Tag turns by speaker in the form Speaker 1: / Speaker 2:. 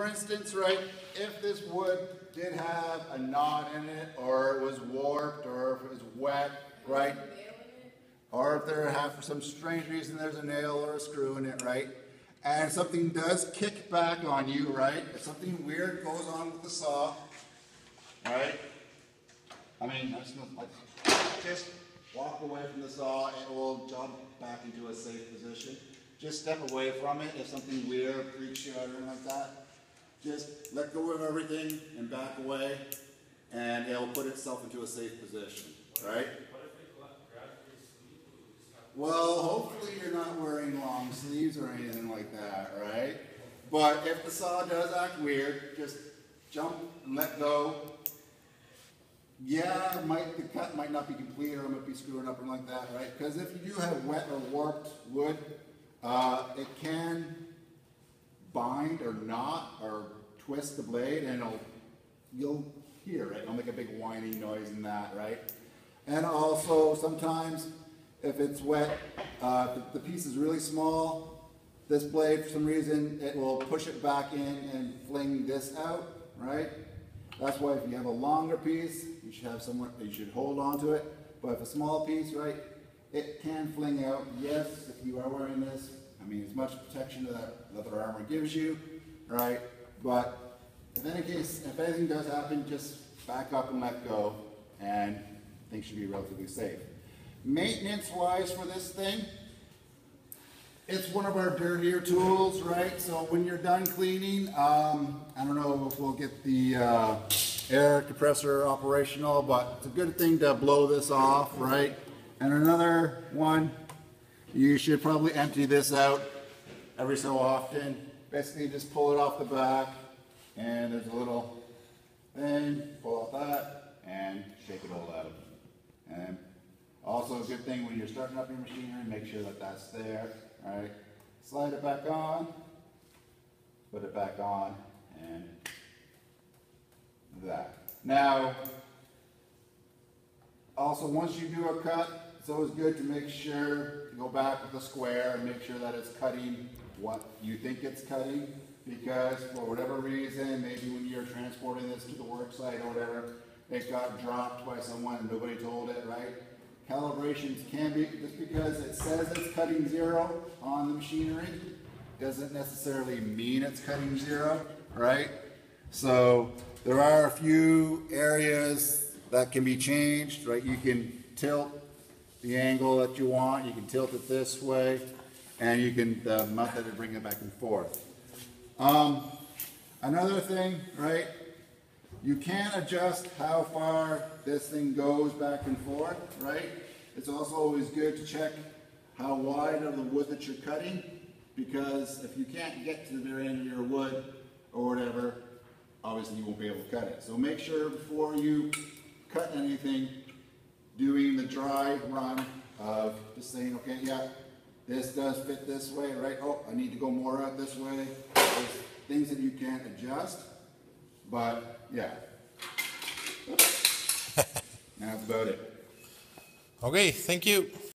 Speaker 1: for instance, right, if this wood did have a knot in it, or it was warped, or if it was wet, right, or if there for some strange reason there's a nail or a screw in it, right, and something does kick back on you, right, if something weird goes on with the saw, right, I mean, just walk away from the saw, it will jump back into a safe position. Just step away from it if something weird freaks you out or anything like that. Just let go of everything and back away, and it'll put itself into a safe position, right? Well, hopefully you're not wearing long sleeves or anything like that, right? But if the saw does act weird, just jump and let go. Yeah, the cut might not be complete, or it might be screwing up or like that, right? Because if you do have wet or warped wood, it can bind or knot or twist the blade, and you'll hear it. It'll make a big whining noise in that, right? And also sometimes if it's wet, if the piece is really small, this blade for some reason it will push it back in and fling this out, right? That's why if you have a longer piece, you should have somewhere you should hold on to it. But if a small piece, right, it can fling out. Yes, if you are wearing this, I mean, as much protection as that leather armor gives you, right? But if anything does happen, just back up and let go, and things should be relatively safe. Maintenance-wise for this thing, it's one of our dirtier tools, right? So when you're done cleaning, I don't know if we'll get the air compressor operational, but it's a good thing to blow this off, right? And another one, you should probably empty this out every so often. Basically just pull it off the back, and there's a little thing, pull off that, and shake it all out. And also a good thing when you're starting up your machinery, make sure that that's there, right? Slide it back on, put it back on, and that. Now, also once you do a cut, it's always good to make sure to go back with the square and make sure that it's cutting what you think it's cutting, because for whatever reason, maybe when you're transporting this to the work site or whatever, it got dropped by someone and nobody told it, right? Calibrations can be, just because it says it's cutting 0 on the machinery, doesn't necessarily mean it's cutting 0, right? So there are a few areas that can be changed, right? You can tilt the angle that you want, you can tilt it this way, and you can mount it and bring it back and forth. Another thing, right? You can adjust how far this thing goes back and forth, right? It's also always good to check how wide of the wood that you're cutting, because if you can't get to the very end of your wood or whatever, obviously you won't be able to cut it. So make sure before you cut anything, doing the dry run of just saying, okay, yeah, this does fit this way, right? Oh, I need to go more out this way. There's things that you can't adjust, but yeah. That's about it.
Speaker 2: Okay, thank you.